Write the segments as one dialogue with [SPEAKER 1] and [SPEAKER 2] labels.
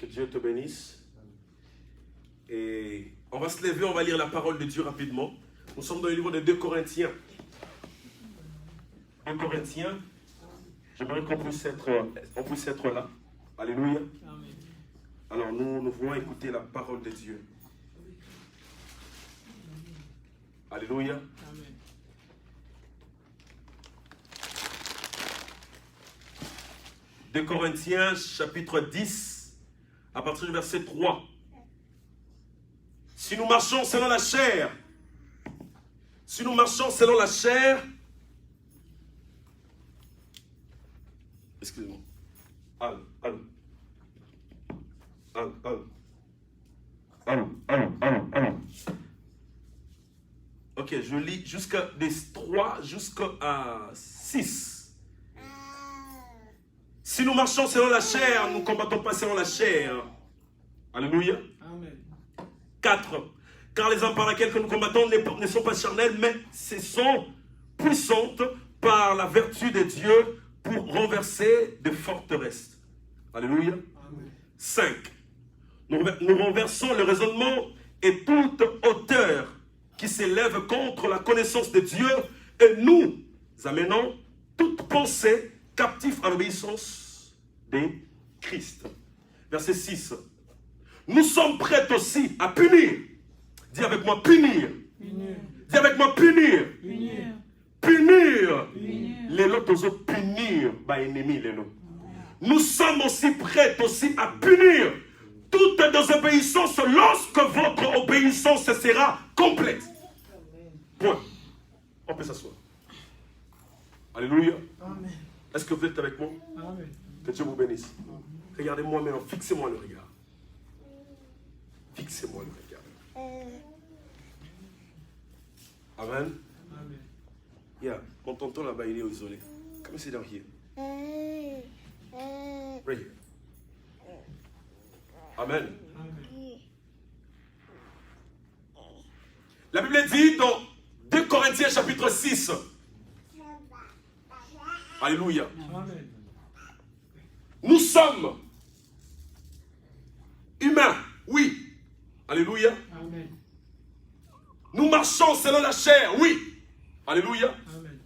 [SPEAKER 1] Que Dieu te bénisse. Et on va se lever, on va lire la parole de Dieu rapidement. Nous sommes dans le livre de 2 Corinthiens. 2 Corinthiens. J'aimerais qu'on puisse être là. Alléluia.
[SPEAKER 2] Amen.
[SPEAKER 1] Alors nous voulons écouter la parole de Dieu. Alléluia.
[SPEAKER 2] Amen.
[SPEAKER 1] De Corinthiens, chapitre 10, à partir du verset 3. Si nous marchons selon la chair, excusez-moi. Ok, je lis jusqu'à des 3 jusqu'à 6. Si nous marchons selon la chair, nous ne combattons pas selon la chair. Alléluia.
[SPEAKER 2] Amen.
[SPEAKER 1] 4. Car les armes par lesquelles que nous combattons ne sont pas charnelles, mais ce sont puissantes par la vertu de Dieu pour renverser de forteresses. Alléluia.
[SPEAKER 2] Amen.
[SPEAKER 1] 5. Nous renversons le raisonnement et toute hauteur qui s'élève contre la connaissance de Dieu et nous amenons toute pensée captive à l'obéissance de Christ. Verset 6. Nous sommes prêts aussi à punir. Dis avec moi, punir.
[SPEAKER 2] Punir.
[SPEAKER 1] Dis avec moi, punir.
[SPEAKER 2] Punir.
[SPEAKER 1] Punir.
[SPEAKER 2] Punir.
[SPEAKER 1] Les autres punir, ennemi les lots. Nous sommes aussi prêts aussi à punir toute désobéissance lorsque votre obéissance sera complète. Point. On peut s'asseoir. Alléluia.
[SPEAKER 2] Amen.
[SPEAKER 1] Est-ce que vous êtes avec moi?
[SPEAKER 2] Amen.
[SPEAKER 1] Que Dieu vous bénisse. Regardez-moi maintenant, fixez-moi le regard. Fixez-moi le regard. Amen.
[SPEAKER 2] Amen.
[SPEAKER 1] Yeah, mon tonton là-bas, il est isolé. Come sit down here. Right here. Amen.
[SPEAKER 2] Amen.
[SPEAKER 1] La Bible dit dans 2 Corinthiens chapitre 6. Alléluia.
[SPEAKER 2] Amen.
[SPEAKER 1] Nous sommes humains, oui. Alléluia.
[SPEAKER 2] Amen.
[SPEAKER 1] Nous marchons selon la chair, oui. Alléluia.
[SPEAKER 2] Amen.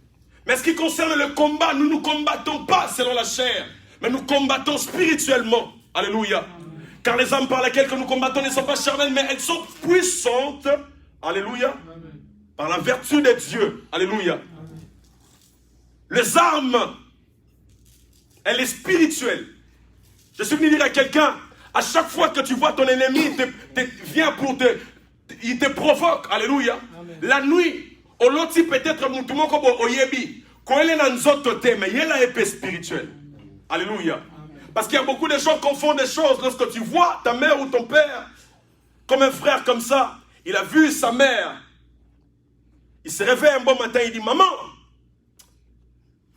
[SPEAKER 1] Mais ce qui concerne le combat, nous ne combattons pas selon la chair, mais nous combattons spirituellement. Alléluia.
[SPEAKER 2] Amen.
[SPEAKER 1] Car les armes par lesquelles que nous combattons ne sont pas charnelles, mais elles sont puissantes. Alléluia.
[SPEAKER 2] Amen.
[SPEAKER 1] Par la vertu de Dieu. Alléluia.
[SPEAKER 2] Amen.
[SPEAKER 1] Les armes, elle est spirituelle. Je suis venu dire à quelqu'un, à chaque fois que tu vois ton ennemi, vient il te provoque. Alléluia.
[SPEAKER 2] Amen.
[SPEAKER 1] La nuit, au loti peut-être moutoumon comme oyebi, quand elle est dans notre thème, mais elle a épée spirituelle. Alléluia.
[SPEAKER 2] Amen.
[SPEAKER 1] Parce qu'il y a beaucoup de gens qui confondent des choses. Lorsque tu vois ta mère ou ton père, comme un frère comme ça, il a vu sa mère. Il se réveille un bon matin, il dit, maman,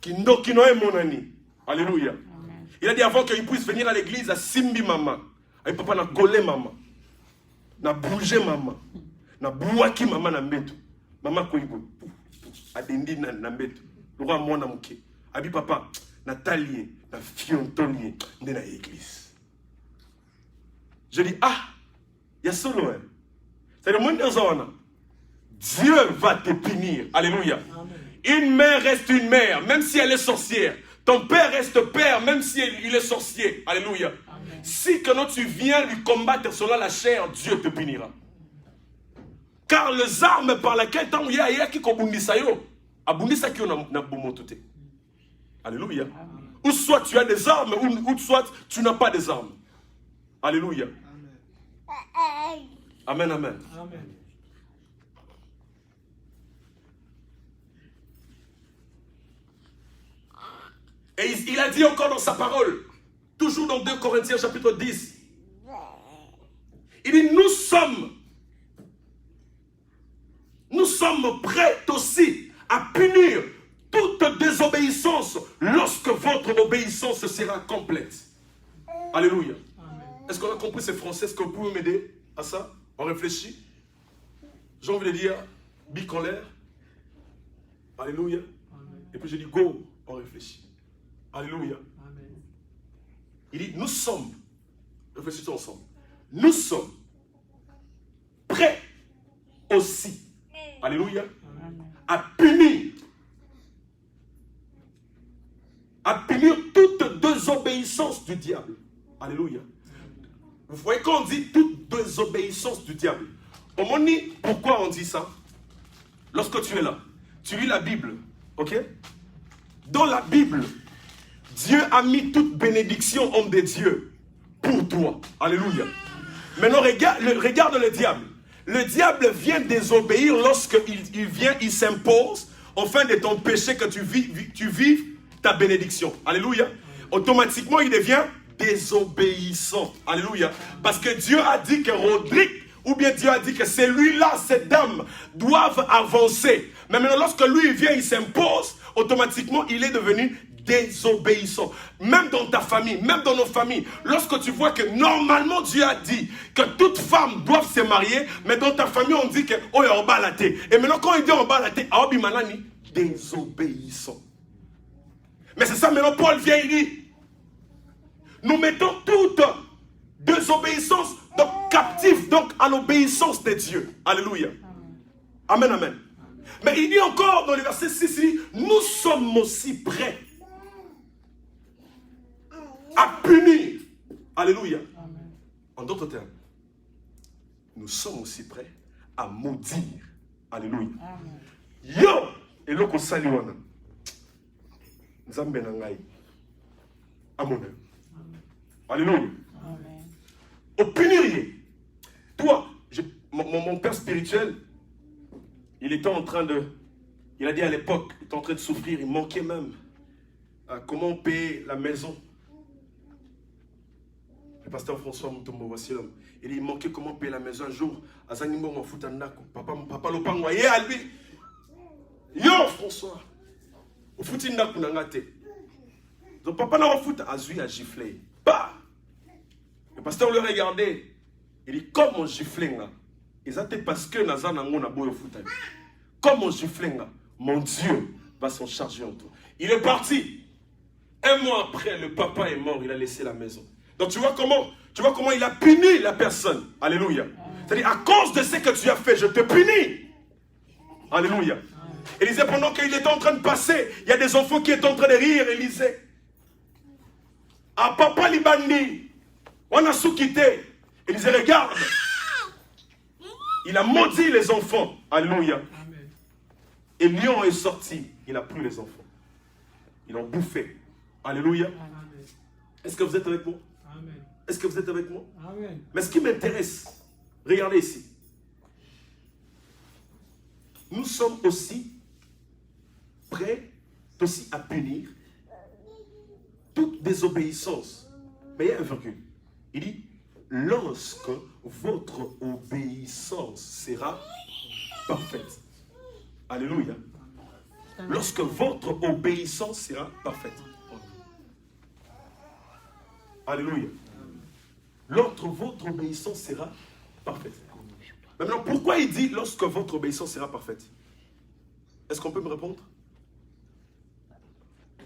[SPEAKER 1] Kino est mon ami. Alléluia.
[SPEAKER 2] Amen.
[SPEAKER 1] Il a dit avant qu'il puisse venir à l'église, à Simbi maman. Et papa n'a collé maman. N'a bougé maman. N'a bouaki maman na mbeto. Maman koibo. Adendi na mbeto. Le roi mon amuke. Abi papa, na talié, na fiontonnier, de na église. Je dis, ah, il y a solo. C'est le monde de zone. Dieu va te punir. Alléluia.
[SPEAKER 2] Amen.
[SPEAKER 1] Une mère reste une mère, même si elle est sorcière. Ton père reste père, même si il est sorcier. Alléluia.
[SPEAKER 2] Amen.
[SPEAKER 1] Si que tu viens lui combattre selon la chair, Dieu te punira. Car les armes par lesquelles il y a qui kobundisa yo, abundisa ki na bomotute. Alléluia.
[SPEAKER 2] Amen.
[SPEAKER 1] Ou soit tu as des armes, ou soit tu n'as pas des armes. Alléluia.
[SPEAKER 2] Amen.
[SPEAKER 1] Amen, amen.
[SPEAKER 2] Amen.
[SPEAKER 1] Et il a dit encore dans sa parole, toujours dans 2 Corinthiens chapitre 10, il dit, nous sommes prêts aussi à punir toute désobéissance lorsque votre obéissance sera complète. Alléluia.
[SPEAKER 2] Amen.
[SPEAKER 1] Est-ce qu'on a compris ces français? Est-ce que vous pouvez m'aider à ça? On réfléchit. J'ai envie de dire, bic en l'air. Alléluia.
[SPEAKER 2] Amen.
[SPEAKER 1] Et puis je dis, go, on réfléchit. Alléluia.
[SPEAKER 2] Amen.
[SPEAKER 1] Il dit, nous sommes Réfléchissons ensemble. Nous sommes prêts aussi, alléluia, à punir toute désobéissance du diable. Alléluia. Vous voyez quand on dit toute désobéissance du diable, on dit pourquoi on dit ça? Lorsque tu es là, tu lis la Bible, ok? Dans la Bible, Dieu a mis toute bénédiction, homme de Dieu, pour toi. Alléluia. Maintenant, regarde le diable. Le diable vient désobéir lorsqu'il vient, il s'impose, afin de ton péché que tu vives ta bénédiction. Alléluia. Automatiquement, il devient désobéissant. Alléluia. Parce que Dieu a dit que Rodrigue, ou bien Dieu a dit que celui-là, cette dame, doivent avancer. Mais maintenant, lorsque lui il vient, il s'impose, automatiquement, il est devenu désobéissant. Même dans ta famille, même dans nos familles, lorsque tu vois que normalement Dieu a dit que toute femme doit se marier, mais dans ta famille, on dit que oh, on bat la tête. Et maintenant, quand il dit on bat la tête, désobéissant. Mais c'est ça, maintenant, Paul vient, il dit nous mettons toute désobéissance donc captive donc à l'obéissance de Dieu. Alléluia. Amen, amen. Mais il dit encore dans le verset 6, il dit, nous sommes aussi prêts à punir. Alléluia. Amen. En d'autres termes, nous sommes aussi prêts à maudire. Alléluia. Amen. Yo! Et là, qu'on salue, nous sommes benangai. Amen. Alléluia. Amen. Au punirier. Toi, mon père spirituel, il était en train de... Il a dit à l'époque, il était en train de souffrir, il manquait même. Comment payer la maison? Le pasteur François Moutombo, voici l'homme. Il manquait comment payer la maison un jour. Azanimbo m'a foutu un nako. Papa Lopangwa, yé à lui. Yo François. Au foutu un nako n'angate. Donc papa n'a pas foutu, Azui a giflé. Bah! Le pasteur le regardait. Il dit, comme on gifle là. Et ça c'est parce que Nazan a mon aboye foutu. Comme on gifle là, mon Dieu va s'en charger en toi. Il est parti. Un mois après, le papa est mort, il a laissé la maison. Donc tu vois comment il a puni la personne. Alléluia. C'est-à-dire, à cause de ce que tu as fait, je te punis. Alléluia. Il disait, pendant qu'il était en train de passer, il y a des enfants qui étaient en train de rire. Il disait, à papa Libandi, on a sous-quitté. Il disait, regarde. Il a maudit les enfants. Alléluia. Et Lion est sorti. Il n'a plus les enfants. Ils l'ont bouffé. Alléluia. Est-ce que vous êtes avec moi? Amen. Est-ce que vous êtes avec moi? Amen. Mais ce qui m'intéresse, regardez ici. Nous sommes aussi prêts aussi à punir toute désobéissance. Mais il y a un virgule. Il dit, lorsque votre obéissance sera parfaite. Alléluia. Lorsque votre obéissance sera parfaite. Alléluia. Lorsque votre obéissance sera parfaite. Maintenant, pourquoi il dit lorsque votre obéissance sera parfaite? Est-ce qu'on peut me répondre?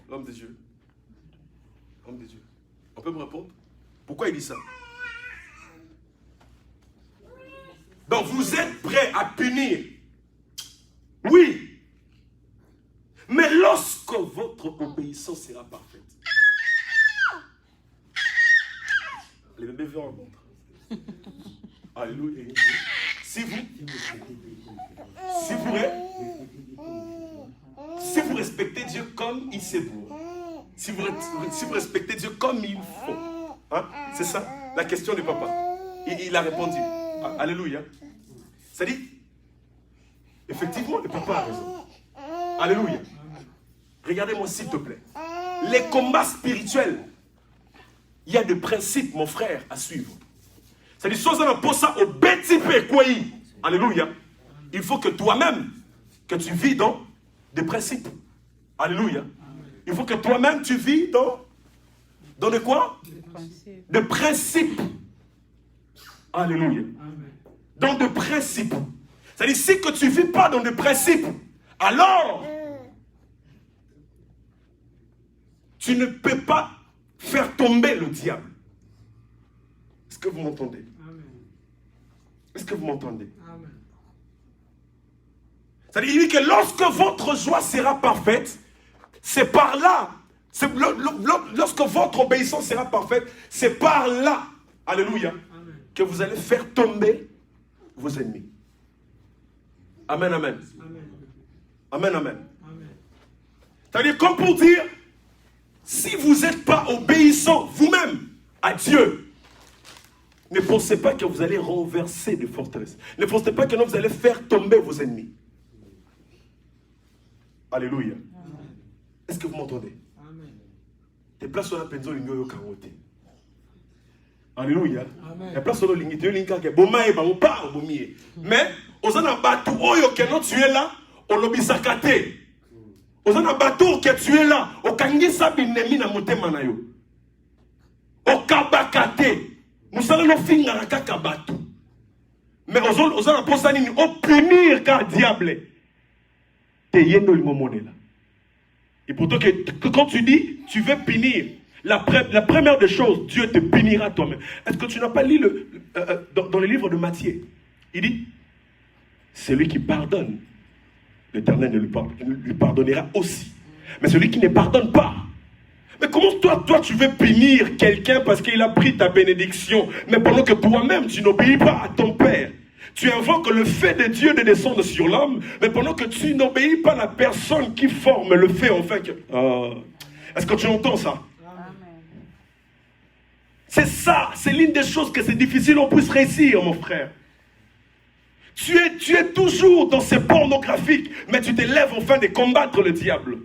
[SPEAKER 1] L'homme des dieux. L'homme des dieux. On peut me répondre? Pourquoi il dit ça? Donc vous êtes prêts à punir. Oui. Mais lorsque votre obéissance sera parfaite. Les bébés viennent en montre. Alléluia. Si vous respectez Dieu comme il sait vous. Si vous respectez Dieu comme il faut. Hein? C'est ça la question du papa. Il a répondu. Alléluia. C'est-à-dire, effectivement, le papa a raison. Alléluia. Regardez-moi s'il te plaît. Les combats spirituels, il y a des principes, mon frère, à suivre. C'est-à-dire, si on a pour ça au BTP, quoi. Alléluia. Il faut que toi-même, que tu vis dans des principes. Alléluia. Il faut que toi-même, tu vis dans de quoi? Des principes. Alléluia. Dans des principes. C'est-à-dire, si que tu ne vis pas dans des principes, alors, tu ne peux pas faire tomber le diable. Est-ce que vous m'entendez? Est-ce que vous m'entendez? C'est-à-dire, il dit que lorsque votre joie sera parfaite, c'est par là. Lorsque votre obéissance sera parfaite, c'est par là, alléluia, que vous allez faire tomber vos ennemis. Amen, amen. Amen, amen. C'est-à-dire, comme pour dire, si vous n'êtes pas obéissant vous-même à Dieu, ne pensez pas que vous allez renverser des forteresses. Ne pensez pas que non, vous allez faire tomber vos ennemis. Alléluia. Est-ce que vous m'entendez? Des places sur la penzo lingo karote. Alléluia. Des places sur le lingo linga ke boma e ba pa bomie. Mais ozana batu oyo ke no tu es là, olobisaka te. Ozana batu ke tu es là, okangisa binemi na motema na yo. Okabaka te. Musala no finga na kaka batu. Mais ozana posa nini o punir ka diable. Te yendo limomone là. Et pourtant que quand tu dis, tu veux punir, la première des choses, Dieu te punira toi-même. Est-ce que tu n'as pas lu dans le livre de Matthieu? Il dit, celui qui pardonne, l'Éternel lui pardonnera aussi. Mais celui qui ne pardonne pas. Mais comment toi tu veux punir quelqu'un parce qu'il a pris ta bénédiction, mais pendant que toi-même tu n'obéis pas à ton Père? Tu invoques le fait de Dieu de descendre sur l'homme, mais pendant que tu n'obéis pas à la personne qui forme le fait, enfin que... Est-ce que tu entends ça? C'est ça, c'est l'une des choses que c'est difficile on puisse réussir, mon frère. Tu es toujours dans ces pornographiques, mais tu te lèves enfin de combattre le diable.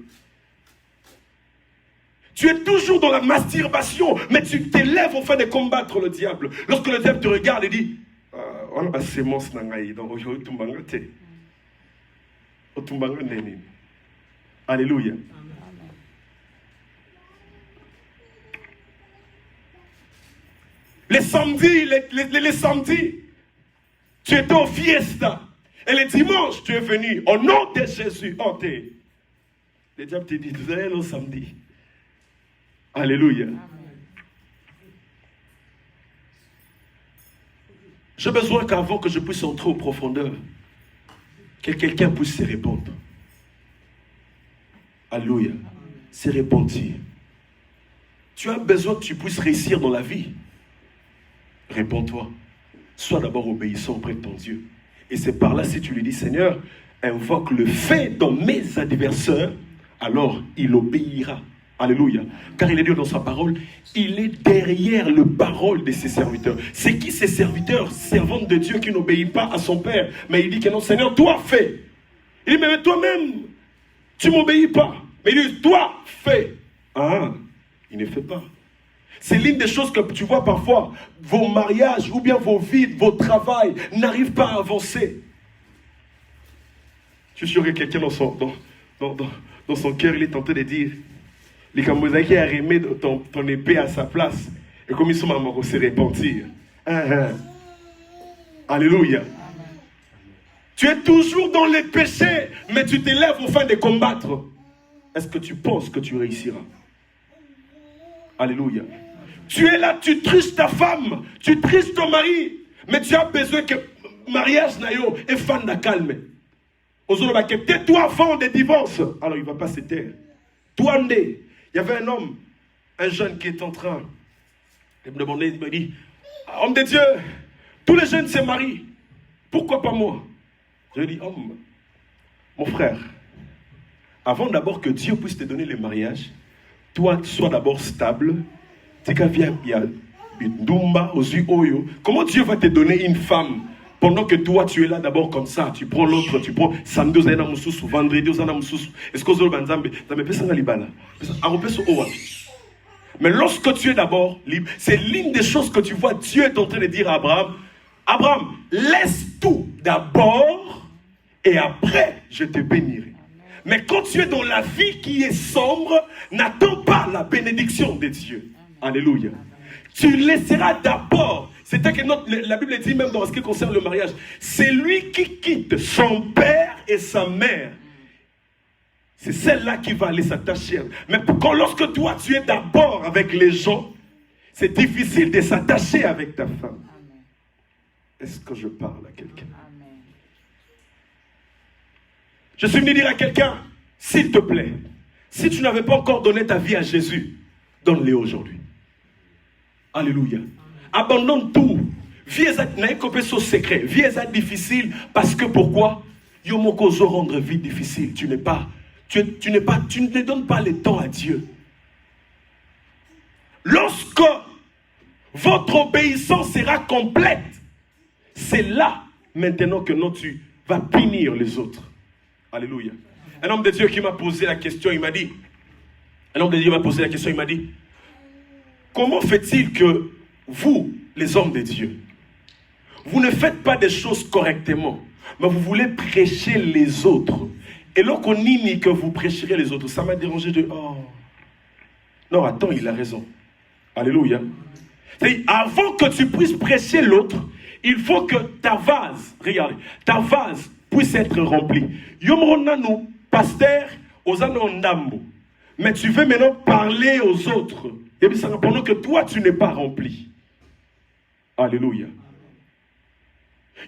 [SPEAKER 1] Tu es toujours dans la masturbation, mais tu te lèves enfin de combattre le diable. Lorsque le diable te regarde et dit, on a sémence nangaï, donc alléluia. Les samedis, les samedis, tu étais au fiesta. Et les dimanches, tu es venu au nom de Jésus. Le diable te dit, vous allez le samedi. Alléluia. J'ai besoin qu'avant que je puisse entrer aux profondeurs, que quelqu'un puisse se répondre. Alléluia. Se repentir. Tu as besoin que tu puisses réussir dans la vie. Réponds-toi. Sois d'abord obéissant auprès de ton Dieu. Et c'est par là, si tu lui dis, Seigneur, invoque le fait dans mes adversaires, alors il obéira. Alléluia. Car il est dit dans sa parole, il est derrière le parole de ses serviteurs. C'est qui ces serviteurs, servantes de Dieu qui n'obéissent pas à son Père? Mais il dit que non, Seigneur, toi fais. Il dit, mais toi-même, tu ne m'obéis pas. Mais il dit, toi fais. Il ne fait pas. C'est l'une des choses que tu vois parfois. Vos mariages ou bien vos vies, vos travails n'arrivent pas à avancer. Je suis sûr que quelqu'un dans son cœur, il est tenté de dire, les Kamozaki a remis ton épée à sa place. Et comme ils sont morts, se repentir. Alléluia. Tu es toujours dans les péchés, mais tu te lèves afin de combattre. Est-ce que tu penses que tu réussiras? Alléluia. Tu es là, tu triches ta femme, tu triches ton mari, mais tu as besoin que mariage nayo et fan de calme. Tais-toi avant des divorces. Alors il ne va pas se taire. Toi, il y avait un homme, un jeune qui est en train de me demander, il me dit, homme de Dieu, tous les jeunes se marient. Pourquoi pas moi? Je lui dis, homme, mon frère, avant d'abord que Dieu puisse te donner le mariage, toi, sois d'abord stable. Comment Dieu va te donner une femme pendant que toi tu es là d'abord comme ça? Tu prends l'autre, tu prends samedi, vendredi, est-ce que vous avez mais lorsque tu es d'abord libre, c'est l'une des choses que tu vois, Dieu est en train de dire à Abraham, Abraham, laisse tout d'abord et après je te bénirai. Mais quand tu es dans la vie qui est sombre, n'attends pas la bénédiction de Dieu. Alléluia. Tu laisseras d'abord. C'est-à-dire que la Bible dit même dans ce qui concerne le mariage, c'est lui qui quitte son père et sa mère. C'est celle-là qui va aller s'attacher. Mais lorsque toi tu es d'abord avec les gens, C'est difficile de s'attacher avec ta femme. Est-ce que je parle à quelqu'un? Je suis venu dire à quelqu'un, s'il te plaît, si tu n'avais pas encore donné ta vie à Jésus, donne-le aujourd'hui. Alléluia. Abandonne tout. Vie est secret. Vie est difficile parce que pourquoi? Yomokozo rendre vie difficile. Tu ne donnes pas le temps à Dieu. Lorsque votre obéissance sera complète, c'est là maintenant que non, tu vas punir les autres. Alléluia. Un homme de Dieu qui m'a posé la question, il m'a dit, comment fait-il que vous, les hommes de Dieu, vous ne faites pas des choses correctement, mais vous voulez prêcher les autres. Et lorsqu'on nie que vous prêcherez les autres, ça m'a dérangé de... Oh. Non, attends, il a raison. Alléluia. C'est-à-dire, avant que tu puisses prêcher l'autre, il faut que ta vase, regardez, ta vase puisse être remplie. Yomrona nous, pasteur, aux anondambo. Mais tu veux maintenant parler aux autres. Et bien, ça pendant que toi, tu n'es pas rempli. Alléluia.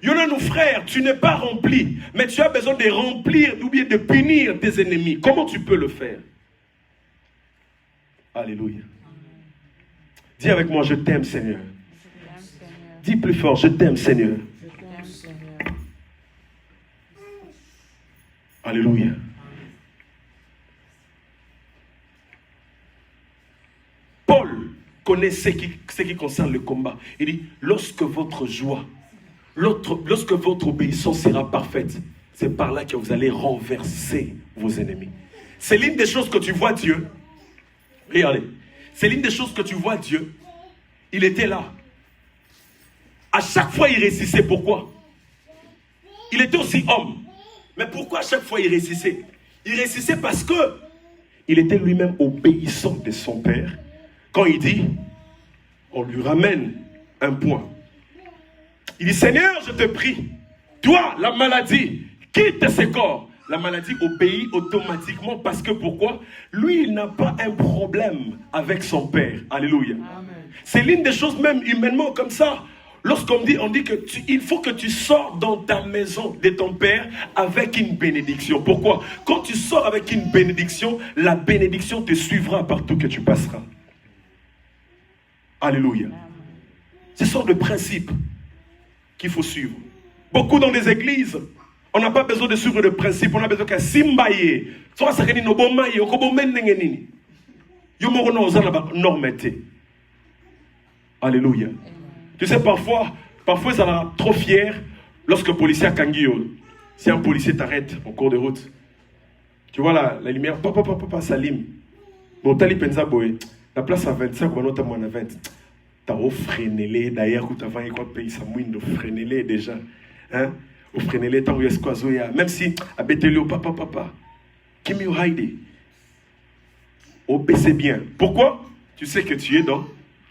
[SPEAKER 1] Yona, nos frères, tu n'es pas rempli, mais tu as besoin de remplir ou bien de punir tes ennemis. Comment tu peux le faire? Alléluia. Dis avec moi, je t'aime, Seigneur. Dis plus fort, je t'aime, Seigneur. Alléluia. Paul connaît ce qui concerne le combat. Il dit, lorsque votre joie, lorsque votre obéissance sera parfaite, c'est par là que vous allez renverser vos ennemis. C'est l'une des choses que tu vois Dieu. Regardez. C'est l'une des choses que tu vois Dieu. Il était là. À chaque fois, il réussissait. Pourquoi? Il était aussi homme. Mais pourquoi à chaque fois, il réussissait? Il réussissait parce que il était lui-même obéissant de son père. Quand il dit, on lui ramène un point. Il dit, Seigneur, je te prie, toi, la maladie, quitte ce corps. La maladie obéit automatiquement parce que pourquoi? Lui, il n'a pas un problème avec son père. Alléluia. C'est l'une des choses même humainement comme ça. Lorsqu'on dit, il faut que tu sors dans ta maison de ton père avec une bénédiction. Pourquoi? Quand tu sors avec une bénédiction, la bénédiction te suivra partout que tu passeras. Alléluia. Ce sont des principes qu'il faut suivre. Beaucoup dans les églises, on n'a pas besoin de suivre des principes, on a besoin de simbaye. Alléluia. Tu sais, parfois, ça rend trop fier lorsque le policier a kangio. Si un policier t'arrête en cours de route, tu vois la lumière, papa, Salim. Bon, tali penza boy. La place à 25, on va à 20. T'as freiné d'ailleurs, quand tu as quoi payer ça mouine de freiner déjà. Hein? Au freiner tant que est-ce même si à Bethelio, papa. Kimi Haide. Au baissez bien. Pourquoi? Tu sais que tu es dans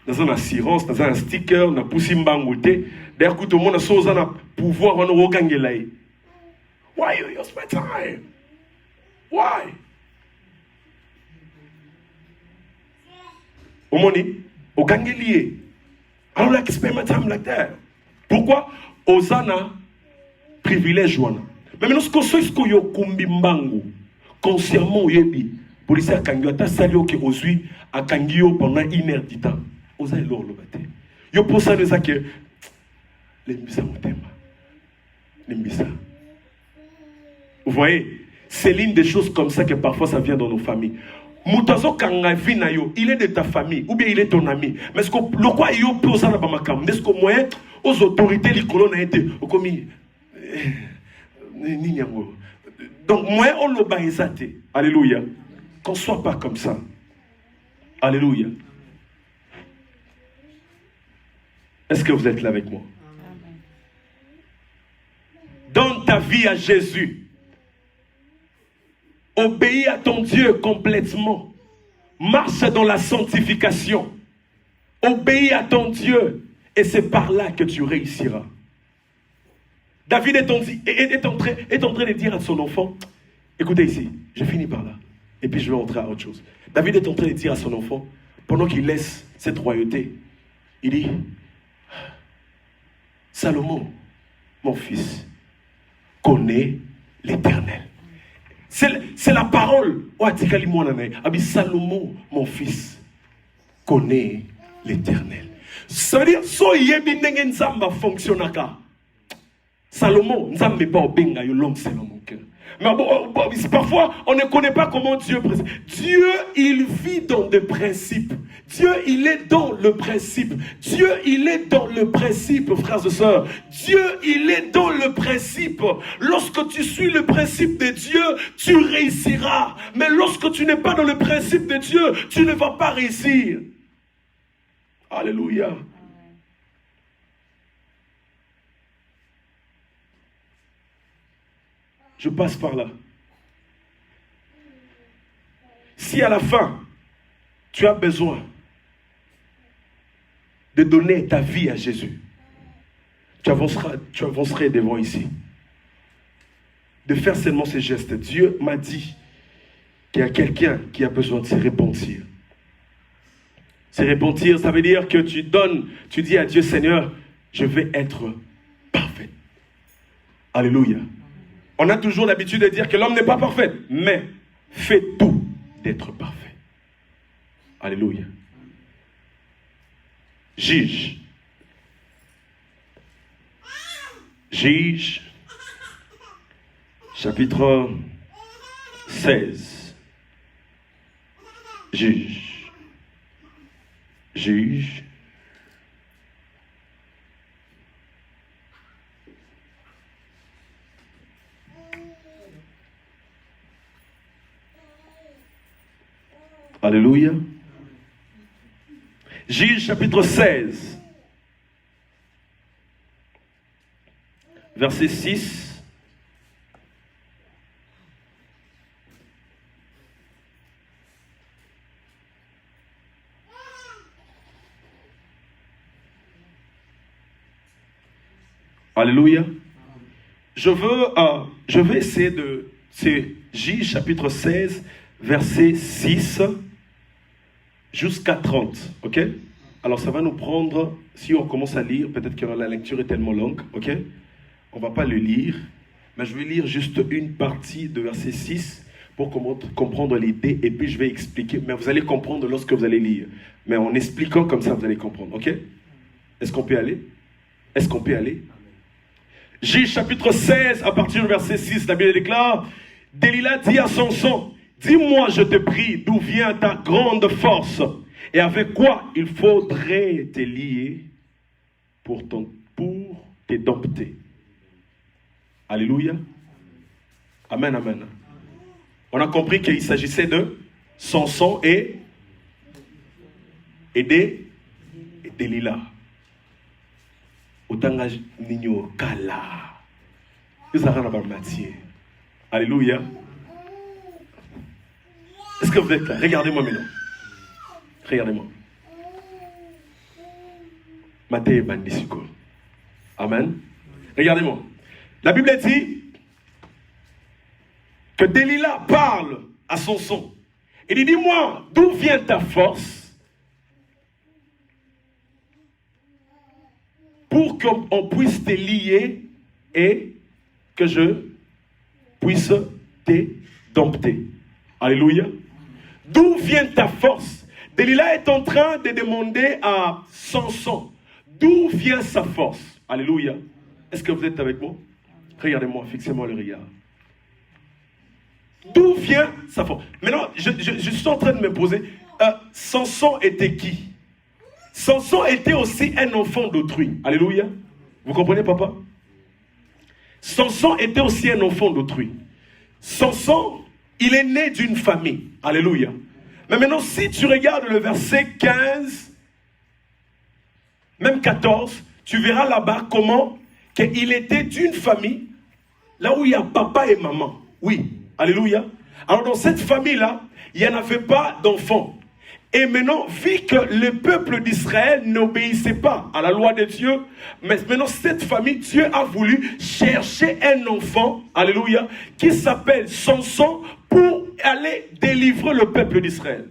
[SPEAKER 1] une assurance, dans un sticker, dans un poussin bangouté. D'ailleurs, tout le monde a sauté dans pouvoir, on a regagné là. Why you use my time? Why? Au monde, au gagné lié. I don't like to spend my time like that. Pourquoi? Osana privilège wana. Mais maintenant, ce que yo kumbi mbangu, consciemment yebi, policier kangyo ta salio ke ozui a kangyo pendant 1 heure du temps. Osa elo lo bate. Yo posa de ça que les mbisa motema. Les mbisa. Vous voyez, c'est l'une des choses comme ça que parfois ça vient dans nos familles. Mutazo kanga vina yo, il est de ta famille ou bien il est ton ami. Mais est-ce que le quoi yo posa na bamakam, est-ce que moyen aux autorités les colonnes a été commis donc moi on le baisate. Alléluia. Qu'on soit pas comme ça. Alléluia. Est-ce que vous êtes là avec moi? Donne ta vie à Jésus. Obéis à ton Dieu complètement. Marche dans la sanctification. Obéis à ton Dieu. Et c'est par là que tu réussiras. David est en train de dire à son enfant, écoutez ici, je finis par là. Et puis je vais entrer à autre chose. David est en train de dire à son enfant, pendant qu'il laisse cette royauté, Il dit, Salomon, mon fils, connaît l'Éternel. C'est la parole. Salomon, mon fils, connaît l'Éternel. Ça veut dire, so yebi ndenge nzamba fonctionnaka. Salomon, nzambe pas obenga yo l'homme selon mon cœur. Mais parfois, on ne connaît pas comment Dieu présente. Dieu, il vit dans des principes. Dieu, il est dans le principe. Dieu, il est dans le principe, frères et sœurs. Dieu, il est dans le principe. Lorsque tu suis le principe de Dieu, tu réussiras. Mais lorsque tu n'es pas dans le principe de Dieu, tu ne vas pas réussir. Alléluia. Je passe par là. Si à la fin, tu as besoin de donner ta vie à Jésus, tu avancerais devant ici. De faire seulement ces gestes. Dieu m'a dit qu'il y a quelqu'un qui a besoin de se repentir. Se repentir, ça veut dire que tu dis à Dieu, Seigneur, je vais être parfait. Alléluia. On a toujours l'habitude de dire que l'homme n'est pas parfait, mais fais tout d'être parfait. Alléluia. Juge. Juge, chapitre 16. Juge. Juge. Alléluia. Juge chapitre 16. Verset 6. Alléluia. Je vais essayer de... C'est Juge chapitre 16, verset 6 jusqu'à 30. Ok? Alors ça va nous prendre... Si on commence à lire, peut-être que la lecture est tellement longue. Ok? On ne va pas le lire. Mais je vais lire juste une partie de verset 6 pour comprendre l'idée. Et puis je vais expliquer. Mais vous allez comprendre lorsque vous allez lire. Mais en expliquant comme ça, vous allez comprendre. Ok? Est-ce qu'on peut aller? Est-ce qu'on peut aller? Juge chapitre 16, à partir du verset 6, la Bible déclare, Delilah dit à Samson, dis-moi, je te prie, d'où vient ta grande force et avec quoi il faudrait te lier pour te dompter. Alléluia. Amen, amen. On a compris qu'il s'agissait de Samson et Delilah. Otanga Nino Kala. Alléluia. Est-ce que vous êtes là? Regardez-moi maintenant. Regardez-moi. Matthieu Bandisiko. Amen. Regardez-moi. La Bible dit que Delilah parle à Samson. Il dit, dis-moi, d'où vient ta force pour qu'on puisse te lier et que je puisse te dompter. Alléluia. D'où vient ta force? Delilah est en train de demander à Samson, d'où vient sa force? Alléluia. Est-ce que vous êtes avec moi? Regardez-moi, fixez-moi le regard. D'où vient sa force? Maintenant, je suis en train de me poser, Samson était qui? Samson était aussi un enfant d'autrui. Alléluia. Vous comprenez, papa? Samson était aussi un enfant d'autrui. Samson, il est né d'une famille. Alléluia. Mais maintenant, si tu regardes le verset 15, même 14, tu verras là-bas comment qu'il était d'une famille, là où il y a papa et maman. Oui. Alléluia. Alors dans cette famille-là, il n'y en avait pas d'enfants. Et maintenant, vu que le peuple d'Israël n'obéissait pas à la loi de Dieu, mais maintenant cette famille, Dieu a voulu chercher un enfant, alléluia, qui s'appelle Samson pour aller délivrer le peuple d'Israël.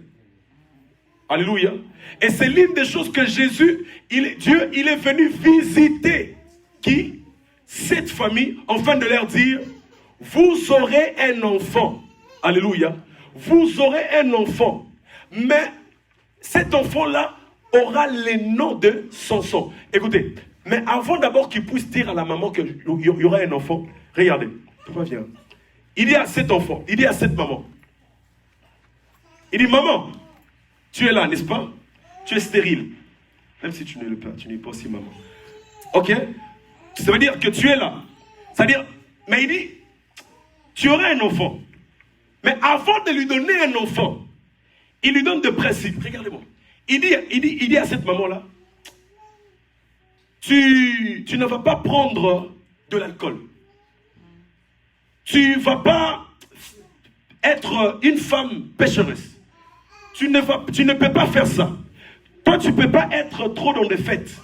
[SPEAKER 1] Alléluia. Et c'est l'une des choses que Jésus, Dieu, il est venu visiter. Qui? Cette famille, afin de leur dire, vous aurez un enfant. Alléluia. Vous aurez un enfant. Mais cet enfant-là aura les noms de Samson. Écoutez, mais avant d'abord qu'il puisse dire à la maman qu'il y aura un enfant, regardez, papa viens. Il dit à cet enfant, il dit à cette maman, il dit, maman, tu es là, n'est-ce pas? Tu es stérile. Même si tu ne l'es pas, tu n'es pas aussi maman. Ok? Ça veut dire que tu es là. C'est-à-dire, mais il dit, tu auras un enfant. Mais avant de lui donner un enfant, il lui donne des principes. Regardez-moi. Il dit à cette maman-là, tu ne vas pas prendre de l'alcool. Tu ne vas pas être une femme pécheresse. Tu ne peux pas faire ça. Toi, tu ne peux pas être trop dans des fêtes.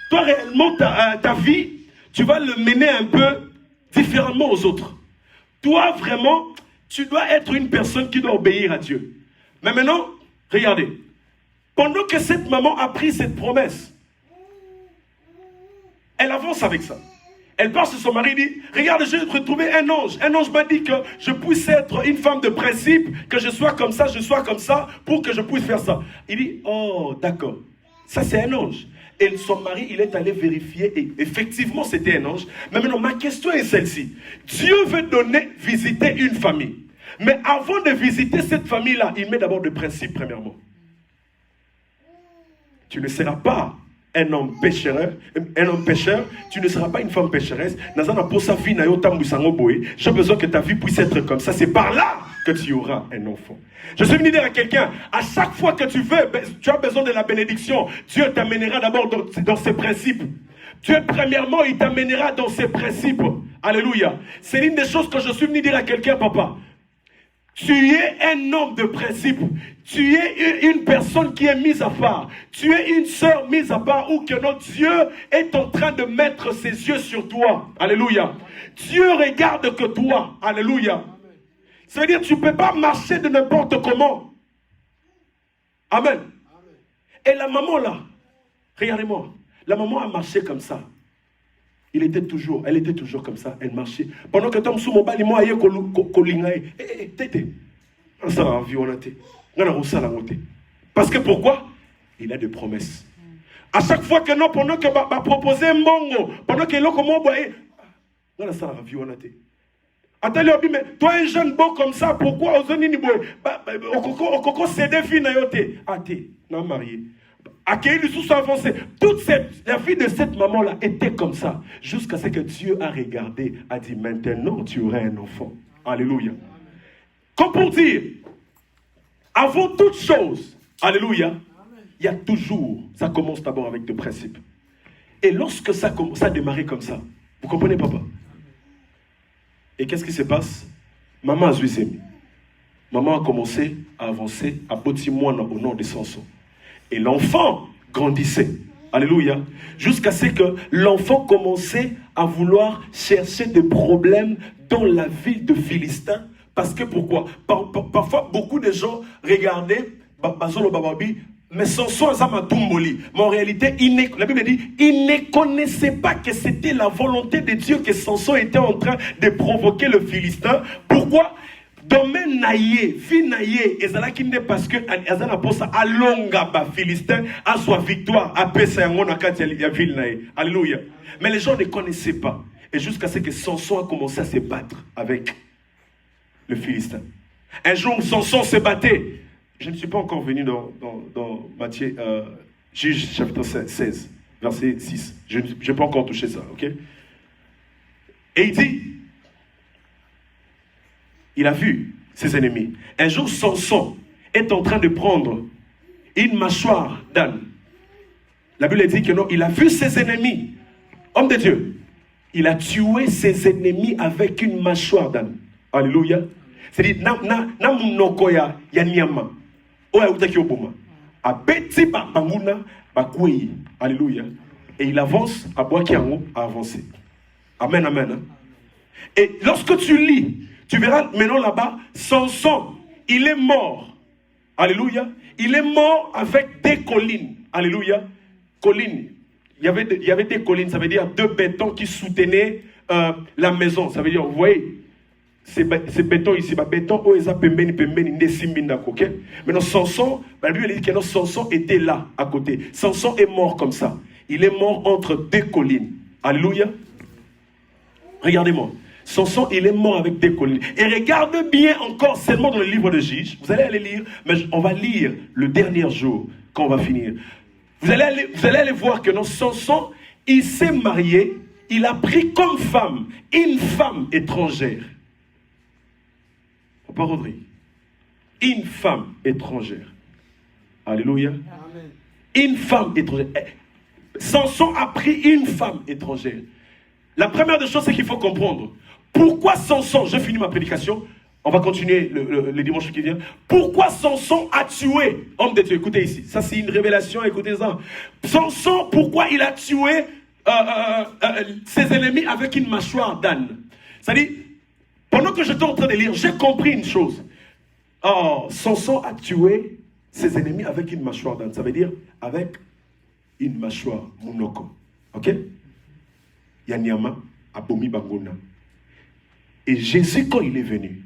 [SPEAKER 1] Toi, réellement, ta vie, tu vas le mener un peu différemment aux autres. Toi, vraiment, tu dois être une personne qui doit obéir à Dieu. Mais maintenant, regardez. Pendant que cette maman a pris cette promesse, elle avance avec ça. Elle part sur son mari et dit, regarde, j'ai retrouvé un ange. Un ange m'a dit que je puisse être une femme de principe, que je sois comme ça, pour que je puisse faire ça. Il dit, oh, d'accord. Ça, c'est un ange. Et son mari, il est allé vérifier et effectivement, c'était un ange. Mais maintenant, ma question est celle-ci. Dieu veut visiter une famille. Mais avant de visiter cette famille-là, il met d'abord des principes, premièrement. Tu ne seras pas un homme pécheur, tu ne seras pas une femme pécheresse. J'ai besoin que ta vie puisse être comme ça. C'est par là que tu auras un enfant. Je suis venu dire à quelqu'un, à chaque fois que tu as besoin de la bénédiction, Dieu t'amènera d'abord dans ses principes. Dieu, premièrement, il t'amènera dans ses principes. Alléluia. C'est l'une des choses que je suis venu dire à quelqu'un, papa. Tu es un homme de principe. Tu es une personne qui est mise à part. Tu es une sœur mise à part où que notre Dieu est en train de mettre ses yeux sur toi. Alléluia. Dieu regarde que toi. Alléluia. Ça veut dire que tu ne peux pas marcher de n'importe comment. Amen. Et la maman là, regardez-moi, la maman a marché comme ça. Elle était toujours comme ça, elle marchait. Pendant que Tom sous mon bal, moi, il parce que pourquoi? Il a des promesses. À chaque fois que nous, pendant que va proposer un mongo, pendant que l'on commence à ça la vie on a été. Attends, mais toi un jeune beau comme ça, pourquoi aux ni boy? Au c'est des filles na yote. Até, non marié. Accueillir sous avancé. La vie de cette maman-là était comme ça. Jusqu'à ce que Dieu a regardé, a dit maintenant tu auras un enfant. Alléluia. Comme pour dire, avant toute chose, alléluia, il y a toujours, ça commence d'abord avec des principes. Et lorsque ça a démarré comme ça, vous comprenez papa? Et qu'est-ce qui se passe? Maman a joué. Maman a commencé à avancer, à bâtir moi au nom de Samson. Et l'enfant grandissait. Alléluia. Jusqu'à ce que l'enfant commençait à vouloir chercher des problèmes dans la ville de Philistin. Parce que pourquoi? Parfois, beaucoup de gens regardaient Bazolo Bababi, mais Samson Azamatumboli. Mais en réalité, la Bible dit, il ne connaissait pas que c'était la volonté de Dieu que Samson était en train de provoquer le Philistin. Pourquoi? Domaine naïe, vie naïe, et ça qui n'est parce que Azana posa alonga ba Philistin a soit victoire à Pessa Yangona quand il y a ville naïe. Alléluia. Mais les gens ne connaissaient pas. Et jusqu'à ce que Samson a commencé à se battre avec le Philistin. Un jour, Samson se battait. Je ne suis pas encore venu dans Matthieu, Juge chapitre 16, verset 6. Je n'ai pas encore touché ça, ok? Et il dit, il a vu ses ennemis. Un jour, Samson est en train de prendre une mâchoire d'âne. La Bible dit que non, il a vu ses ennemis. Homme de Dieu, il a tué ses ennemis avec une mâchoire d'âne. Alléluia. C'est-à-dire, na munokoya ya nyama. Oya utaki oboma. Abeti ba banguna ba kwei. Alléluia. Et il avance, à Boakiango a avancé. Amen, amen. Et lorsque tu lis, tu verras maintenant là-bas, Samson, il est mort. Alléluia. Il est mort avec des collines. Alléluia. Collines. Il y avait des collines, ça veut dire deux bétons qui soutenaient la maison. Ça veut dire, vous voyez, c'est béton ici, béton, oh, ils pembeni, ok? Maintenant, Samson, la Bible dit que Samson était là, à côté. Samson est mort comme ça. Il est mort entre deux collines. Alléluia. Regardez-moi. Samson, il est mort avec des collines. Et regarde bien encore seulement dans le livre de Juges. Vous allez aller lire, mais on va lire le dernier jour, quand on va finir. Vous allez aller voir que non, Samson, il s'est marié, il a pris comme femme une femme étrangère. Pas Rodrigue. Une femme étrangère. Alléluia. Amen. Une femme étrangère. Samson a pris une femme étrangère. La première des choses, c'est qu'il faut comprendre. Pourquoi Samson, je finis ma prédication, on va continuer le dimanche qui vient. Pourquoi Samson a tué homme de Dieu? Écoutez ici, ça c'est une révélation, écoutez ça. Samson, pourquoi il a tué ses ennemis avec une mâchoire d'âne? C'est-à-dire, pendant que j'étais en train de lire, j'ai compris une chose. Oh, Samson a tué ses ennemis avec une mâchoire d'âne. Ça veut dire avec une mâchoire monoko. Ok? Yanyama, abomi bangona. Et Jésus, quand il est venu,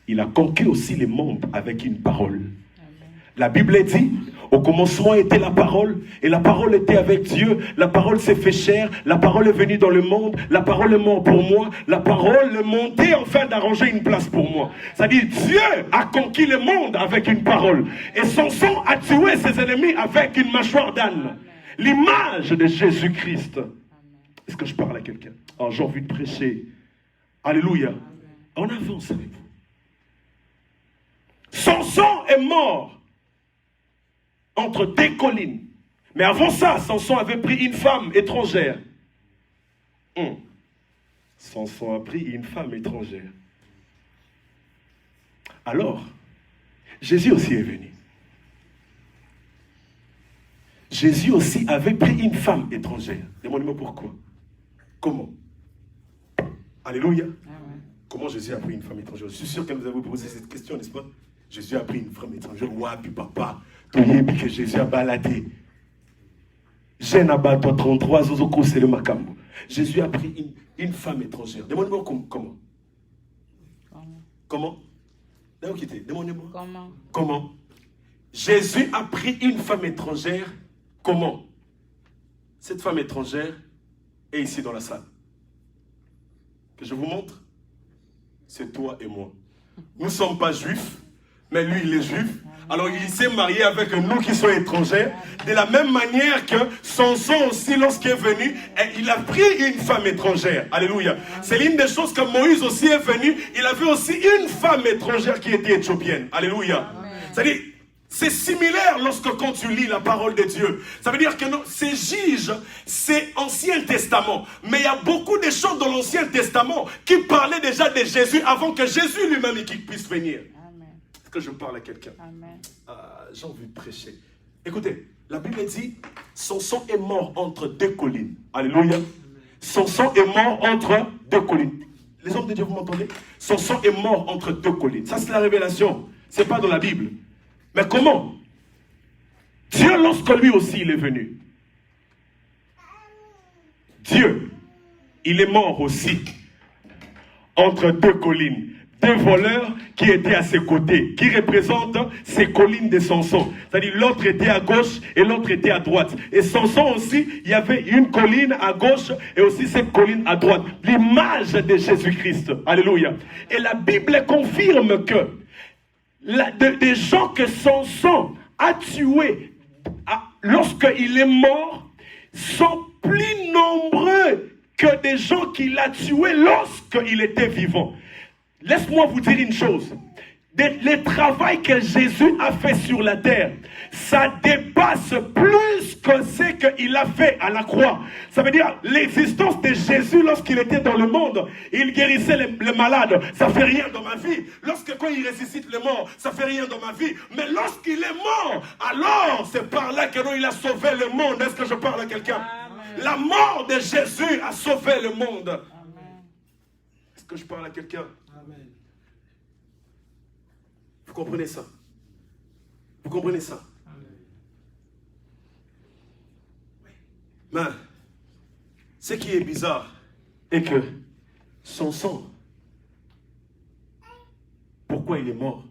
[SPEAKER 1] il a conquis aussi le monde avec une parole. Amen. La Bible dit, au commencement était la parole, et la parole était avec Dieu, la parole s'est fait chair, la parole est venue dans le monde, la parole est morte pour moi, la parole est montée afin d'arranger une place pour moi. C'est-à-dire, Dieu a conquis le monde avec une parole, et Samson a tué ses ennemis avec une mâchoire d'âne. L'image de Jésus-Christ. Est-ce que je parle à quelqu'un? Oh, j'ai envie de prêcher. Alléluia. On avance avec vous. Samson est mort entre deux collines. Mais avant ça, Samson avait pris une femme étrangère. Samson a pris une femme étrangère. Alors, Jésus aussi est venu. Jésus aussi avait pris une femme étrangère. Demandez-moi pourquoi. Comment? Alléluia. Amen. Comment Jésus a pris une femme étrangère? Je suis sûr que vous avez posé cette question, n'est-ce pas? Jésus a pris une femme étrangère. Ouais, puis papa, tu sais que Jésus a baladé. Jeune abattoir 33, Zozoko, c'est le macambo. Jésus a pris une femme étrangère. Demandez-moi comment. Comment? Demandez-moi. Comment? Jésus a pris une femme étrangère. Comment? Cette femme étrangère est ici dans la salle. Que je vous montre. C'est toi et moi. Nous ne sommes pas juifs, mais lui, il est juif. Alors, il s'est marié avec nous qui sommes étrangers. De la même manière que Samson aussi, lorsqu'il est venu, il a pris une femme étrangère. Alléluia. C'est l'une des choses que Moïse aussi est venu. Il avait aussi une femme étrangère qui était éthiopienne. Alléluia. C'est-à-dire, c'est similaire quand tu lis la parole de Dieu. Ça veut dire que c'est Juges, c'est Ancien Testament. Mais il y a beaucoup de choses dans l'Ancien Testament qui parlaient déjà de Jésus avant que Jésus lui-même puisse venir. Amen. Est-ce que je parle à quelqu'un? J'ai envie de prêcher. Écoutez, la Bible dit, Samson est mort entre deux collines. Alléluia. Samson est mort entre deux collines. Les hommes de Dieu, vous m'entendez? Samson est mort entre deux collines. Ça, c'est la révélation. Ce n'est pas dans la Bible. Mais comment? Dieu, lorsque lui aussi il est venu, Dieu, il est mort aussi entre deux collines, deux voleurs qui étaient à ses côtés, qui représentent ces collines de Samson. C'est-à-dire l'autre était à gauche et l'autre était à droite. Et Samson aussi, il y avait une colline à gauche et aussi cette colline à droite. L'image de Jésus-Christ. Alléluia. Et la Bible confirme que des gens que Samson a tués lorsqu'il est mort sont plus nombreux que des gens qu'il a tués lorsqu'il était vivant. Laisse-moi vous dire une chose. Le travail que Jésus a fait sur la terre, ça dépasse plus que ce qu'il a fait à la croix. Ça veut dire l'existence de Jésus lorsqu'il était dans le monde, il guérissait les malades, ça ne fait rien dans ma vie. Quand il ressuscite les morts, ça ne fait rien dans ma vie. Mais lorsqu'il est mort, alors c'est par là que il a sauvé le monde. Est-ce que je parle à quelqu'un? La mort de Jésus a sauvé le monde. Amen. Est-ce que je parle à quelqu'un? Amen. Vous comprenez ça? Vous comprenez ça? Mais ce qui est bizarre est que Samson, pourquoi il est mort?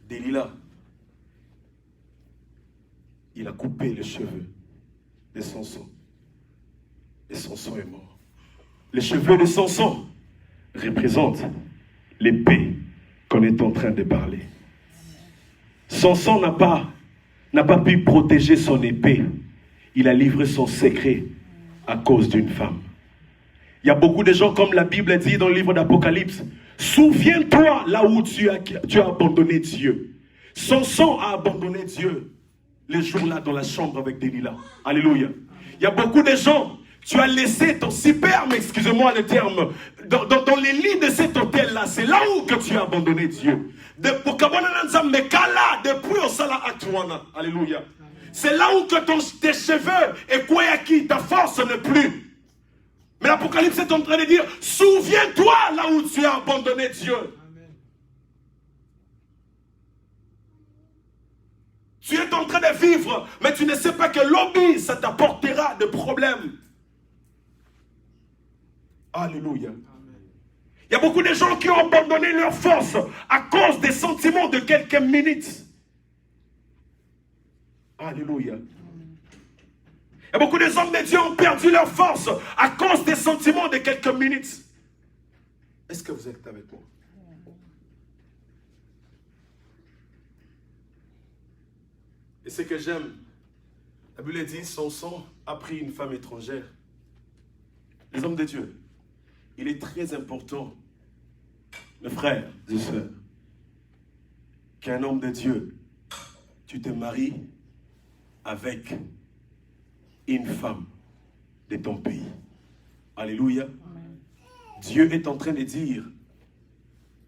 [SPEAKER 1] Delilah, il a coupé les cheveux de Samson. Et Samson est mort. Les cheveux de Samson représentent l'épée qu'on est en train de parler. Samson n'a pas pu protéger son épée. Il a livré son secret à cause d'une femme. Il y a beaucoup de gens, comme la Bible dit dans le livre d'Apocalypse, souviens-toi là où tu as abandonné Dieu. Samson a abandonné Dieu les jours-là dans la chambre avec Delilah. Alléluia. Il y a beaucoup de gens, tu as laissé ton sperme, excusez-moi le terme, dans les lits de cet hôtel-là. C'est là où que tu as abandonné Dieu. Depuis au Sala Actuana. Alléluia. C'est là où que tes cheveux et Kwayaki, ta force n'est plus. Mais l'Apocalypse est en train de dire, souviens-toi là où tu as abandonné Dieu. Amen. Tu es en train de vivre, mais tu ne sais pas que l'obéissance, ça t'apportera des problèmes. Alléluia. Amen. Il y a beaucoup de gens qui ont abandonné leur force à cause des sentiments de quelques minutes. Alléluia. Et beaucoup des hommes de Dieu ont perdu leur force à cause des sentiments de quelques minutes. Est-ce que vous êtes avec moi? Et ce que j'aime, la Bible dit, Samson a pris une femme étrangère. Les hommes de Dieu, il est très important, mes frères et sœurs, qu'un homme de Dieu, tu te maries avec une femme de ton pays. Alléluia. Amen. Dieu est en train de dire,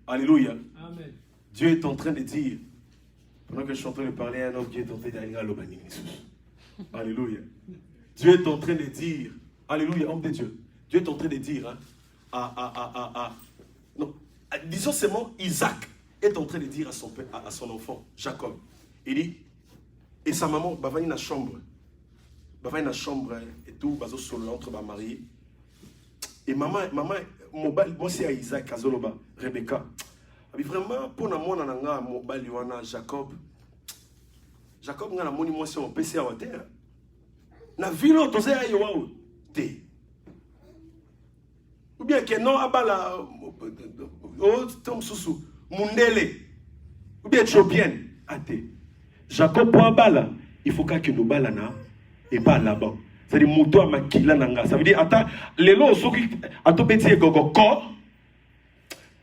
[SPEAKER 1] alléluia. Amen. Dieu est en train de dire, pendant que je suis en train de parler à un homme, Dieu est en train de dire, alléluia. Dieu est en train de dire, alléluia, homme de Dieu. Dieu est en train de dire, non, disons seulement, Isaac est en train de dire à son enfant, Jacob, il dit, et sa maman, va venir dans la chambre. Va venir dans la chambre et tout, va se solo entre ma mariée. Et maman, moi c'est à Isaac, à Zoloba, Rebecca. Mais vraiment, pour moi, nanga mobile wana Jacob. Jacob nga na moni moi c'est on PC à terre. Na ville to se ayo wa te. Ou bien que non abala o tom susu mundele. Ou bien éthiopienne ate. Jacob pour abala, il faut que nous balana et pas là-bas. C'est-à-dire muto makila nanga. Ça veut dire ata lelo soki ato beti gogo ko.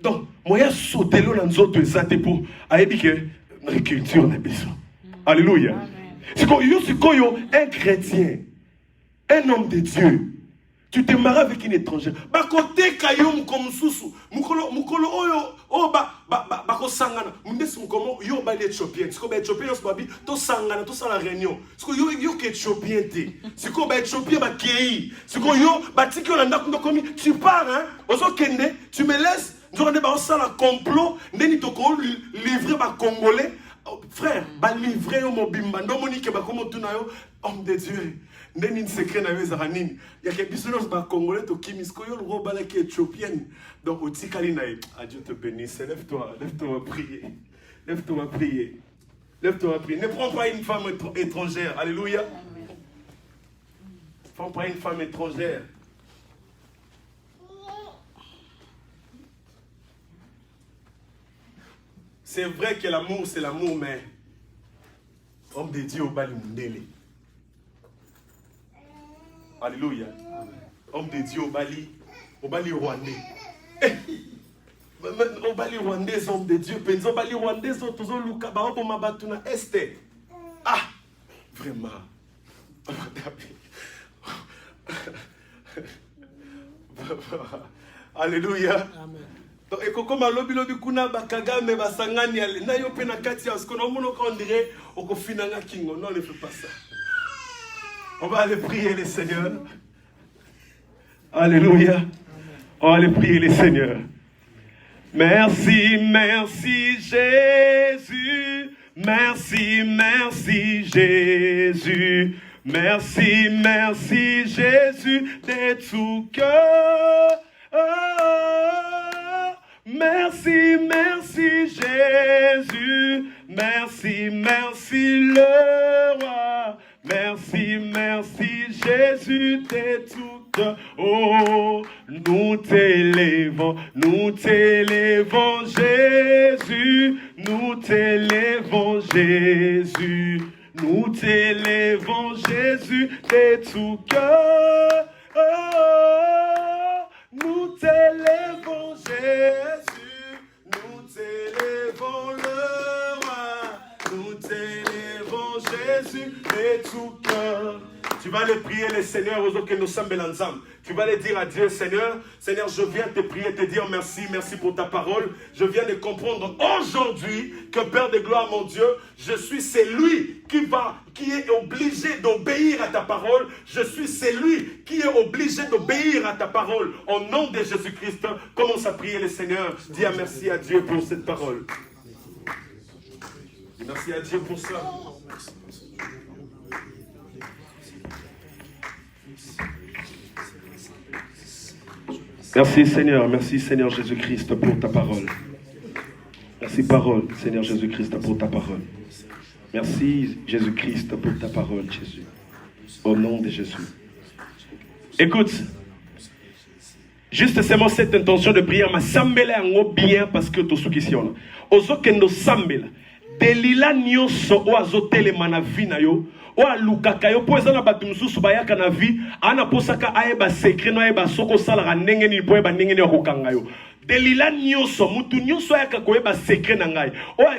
[SPEAKER 1] Donc, moi, je saute là dans autres états pour aller que la culture n'a besoin. Alléluia. C'est quand un chrétien, un homme de Dieu, tu te maries avec une étrangère. Bah côté kayom comme sousou, mukolo oyo bako sangana. Mundes mukomo yo ba l'éthiopien. C'est quoi ba éthiopien on se babi to sangana to sa la réunion. C'est quoi yo que éthiopien te. C'est quoi ba éthiopien ba kei. C'est quoi yo ba tiki on anda komi. Tu pars hein. Ozo kende, tu me laisses. Nous avons ça la complot, nous avons livré les Congolais. Frère, nous livré les Mobimba, nous avons dit que homme de Dieu. Nous avons un secret dans les Aranines. Il y a quelques personnes qui sont Congolais, qui sont éthiopiennes. Donc, au Tikalinaï, Dieu te bénisse. Lève-toi à prier. Lève-toi à prier. Lève-toi à prier. Ne prends pas une femme étrangère. Alléluia. Ne prends pas une femme étrangère. C'est vrai que l'amour, c'est l'amour, mais homme de Dieu au Bali Mundele. Alléluia. Homme de Dieu au Bali Rwandais. Au Bali Rwandais, homme de Dieu. Penzo Bali Rwandais, toujours Luka, Baobo Mabatuna, Este. Ah, vraiment. Alléluia. Amen. Donc, et comme à l'obi kuna bakagame basangani na yo pe na kati ya skono mono on dirait au kofinanga kingo. Non, ne fais pas ça. On va aller prier les seigneurs. Alléluia. On va aller prier les seigneurs. Merci, merci Jésus. Merci, merci Jésus. Merci, merci Jésus de tout cœur. Oh, merci, merci Jésus. Merci, merci le roi. Merci, merci Jésus de tout cœur. Oh, nous t'élèvons Jésus. Nous t'élèvons Jésus. Nous t'élèvons Jésus de tout cœur. Oh, nous t'élèvons Jésus. Nous t'élèvons le roi. Nous t'élèvons Jésus de tout cœur. Tu vas aller prier le Seigneur aux autres que nous sommes ensemble. Tu vas aller dire à Dieu, Seigneur, je viens te prier, te dire merci, merci pour ta parole. Je viens de comprendre aujourd'hui que Père de gloire, mon Dieu, je suis celui qui est obligé d'obéir à ta parole. Je suis celui qui est obligé d'obéir à ta parole. Au nom de Jésus-Christ, commence à prier le Seigneur. Dis merci à Dieu pour cette parole. Merci à Dieu pour ça. Merci Seigneur Jésus-Christ pour ta parole. Merci parole, Seigneur Jésus-Christ pour ta parole. Merci Jésus-Christ pour ta parole, Jésus. Au nom de Jésus. Écoute, juste seulement cette intention de prière m'a semblé bien parce que tout ce qui est là. Ozo kendo sambela. Delila nyonso oazo telemana vina yo. Oa lukaka yo po ezana batu mususu bayaka na vie ana posaka ayeba secret no ayeba soko sala ndenge ni po eba ndenge ni okokanga yo. Delila nyonso mutu nyonso ayaka koyeba secret na ngai. Oa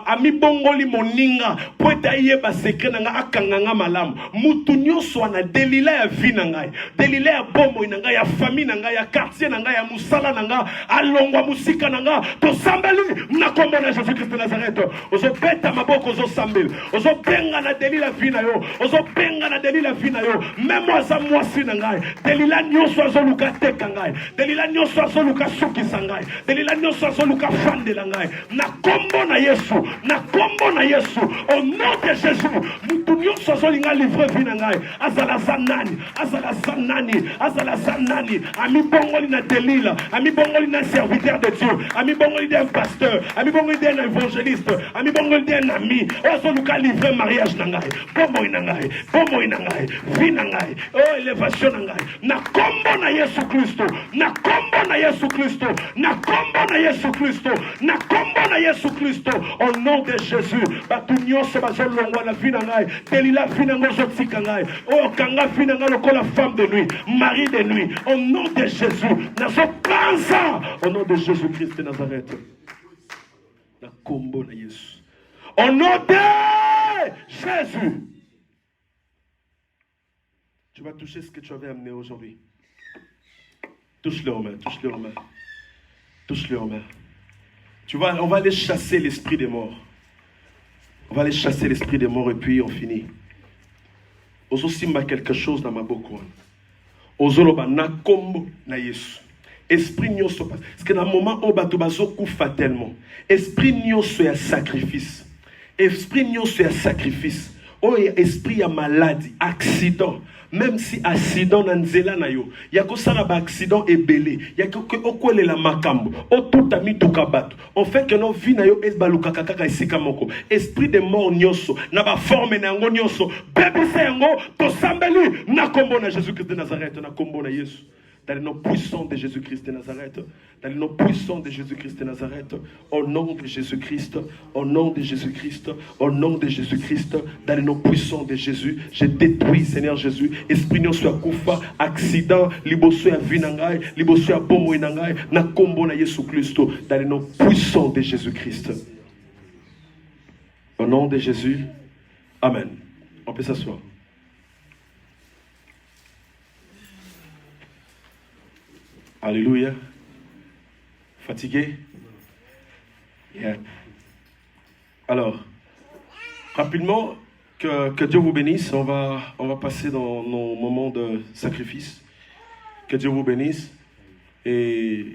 [SPEAKER 1] ami bongoli moninga po eta yeba secret na ngai akanga nga malamu. Mutu nyonso ana delila ya vie na ngai. Delila ya bombo na ngai ya famille na ngai ya quartier na ngai ya musala na ngai alongwa musika na ngai to sambeli na kombo na Jésus Christ de Nazareth. Ozo beta maboko ozo sambeli. Ozo benga na delila vina yo. Ozo benga na delila vina yo. Même oza mwasi na ngai. Delila nyonso azo luka teka ngai. Delila nyonso azo luka kisangai delila nyonso azoluka fande la ngai na kombo na Yesu au nom de Jésus mutu nyonso azolinga livre vie na ngai azala zanani ami bongoli na delila ami bongoli na serviteur de Dieu ami bongoli d'un pasteur ami bongoli d'un évangéliste ami bongoli d'un ami azoluka livre mariage na ngai bombo na ngai vie na ngai oh élévation na ngai na kombo na Yesu Kristo na kombo na Yesu Kristo na kombo na Yesu Kristo na kombo na Yesu Kristo au nom de Jésus batu nyonso bazolongwa na vie na ngai delila vie na ngai zotika ngai oyo kanga vie na ngai lokola femme de nuit mari de nuit au nom de Jésus nazopanza au nom de Jésus Christ de Nazareth na kombo na Yesu au nom de Jésus. Tu vas toucher ce que tu avais amené aujourd'hui. Touche-le aux mains, touche-le aux mains. Touche-le en main. On va aller chasser l'esprit des morts. On va aller chasser l'esprit des morts et puis on finit. Ozo simba quelque chose dans ma boko. Ozo loba na kombo na Yesu. Esprit nyonso parce que dans le moment où bato bazo kufa tellement. Esprit nyonso ya sacrifice. Esprit nyonso ya sacrifice. Oh, esprit ya maladie, accident. Même si accident na nzela na yo, ya ko sala ba accident ebele, ya ko okolela makambo, o tout ami tokabato. On fait que nos vie na yo esbaluka kaka esika moko. Esprit de mort nyonso, na ba forme na ngo nyonso, bebisa ngo to sambeli na kombo na Jésus-Christ de Nazareth, na kombo na Yesu. Dans le nom puissant de Jésus-Christ de Nazareth, dans le nom puissant de Jésus-Christ de Nazareth, au nom de Jésus-Christ, au nom de Jésus-Christ, au nom de Jésus-Christ, dans le nom puissant de Jésus, je détruis, Seigneur Jésus, esprit non soit koufa, accident, liboso ya vinangai, liboso ya bomo inangai, na kombo na Jésus Christ, dans le nom puissant de Jésus-Christ. Au nom de Jésus, Amen. On peut s'asseoir. Alléluia. Fatigué? Yeah. Alors, rapidement, que Dieu vous bénisse. On va passer dans nos moments de sacrifice. Que Dieu vous bénisse. Et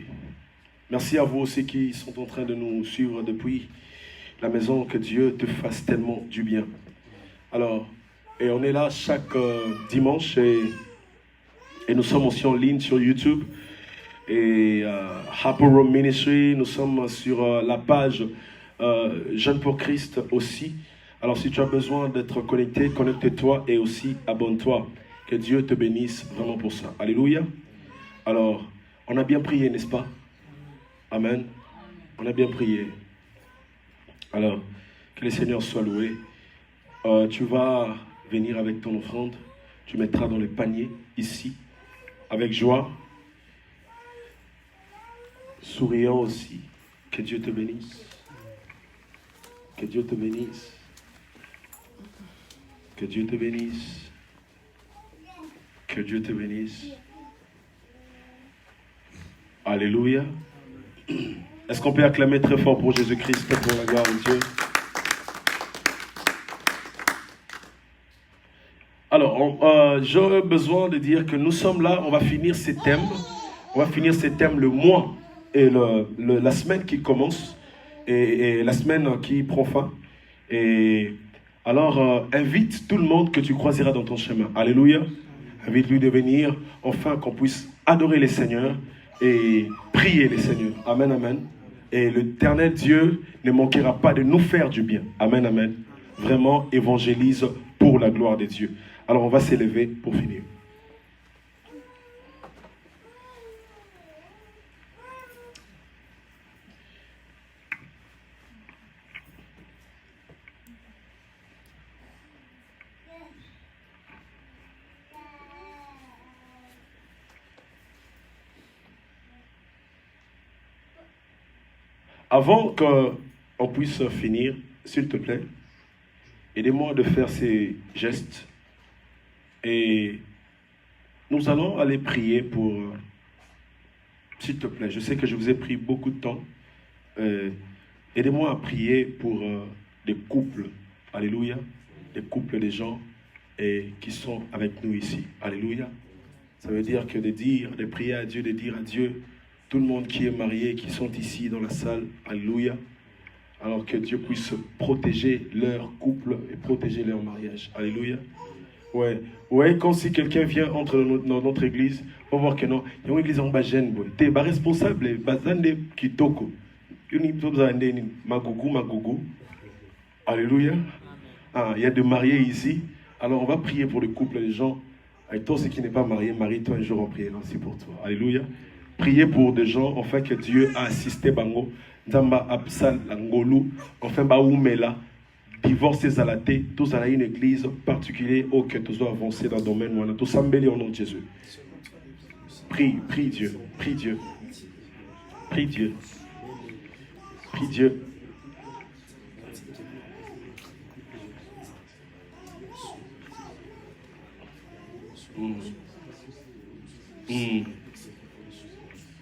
[SPEAKER 1] Merci à vous aussi qui sont en train de nous suivre depuis la maison. Que Dieu te fasse tellement du bien. Alors, et on est là chaque dimanche et nous sommes aussi en ligne sur YouTube. Et Upper Room Ministry, nous sommes sur la page Jeunes pour Christ aussi. Alors si tu as besoin d'être connecté, connecte-toi et aussi abonne-toi. Que Dieu te bénisse vraiment pour ça. Alléluia. Alors, on a bien prié, n'est-ce pas? Amen. On a bien prié. Alors, que le Seigneur soit loué. Tu vas venir avec ton offrande. Tu mettras dans le panier ici, avec joie. Souriant aussi. Que Dieu te bénisse. Que Dieu te bénisse. Que Dieu te bénisse. Que Dieu te bénisse. Alléluia. Est-ce qu'on peut acclamer très fort pour Jésus-Christ, pour la gloire de Dieu? Alors, j'aurais besoin de dire que nous sommes là, on va finir ces thèmes. On va finir ces thèmes le mois et la semaine qui commence et la semaine qui prend fin. Et alors, invite tout le monde que tu croiseras dans ton chemin. Alléluia. Invite-lui de venir, enfin qu'on puisse adorer les Seigneurs et prier les Seigneurs. Amen, amen. Et l'Éternel Dieu ne manquera pas de nous faire du bien. Amen, amen. Vraiment, évangélise pour la gloire de Dieu. Alors, on va s'élever pour finir. Avant qu'on puisse finir, s'il te plaît, aidez-moi de faire ces gestes. Et nous allons aller prier pour... s'il te plaît, je sais que je vous ai pris beaucoup de temps. Aidez-moi à prier pour des couples. Alléluia. Des couples des gens qui sont avec nous ici. Alléluia. Ça veut dire que de prier à Dieu, de dire à Dieu, tout le monde qui est marié, qui sont ici dans la salle, alléluia, alors que Dieu puisse protéger leur couple et protéger leur mariage, alléluia. Ouais, quand si quelqu'un vient entre dans notre église, on va voir que non, il y a une église en bas jeune, tu es responsable, bazande kitoko, magougou, alléluia. Ah, il y a des mariés ici, alors on va prier pour le couple des gens. Et toi, ceux qui n'est pas marié, marie-toi un jour en prière aussi pour toi, alléluia. Priez pour des gens, enfin que Dieu a assisté Bango, Nzamba Absal Angolou, enfin Baoumela, divorce Zalaté, tous à une église particulière au que tous doivent avancer dans le domaine où on a tous embellis au nom de Jésus. Prie Dieu, prie Dieu, prie Dieu, prie Dieu.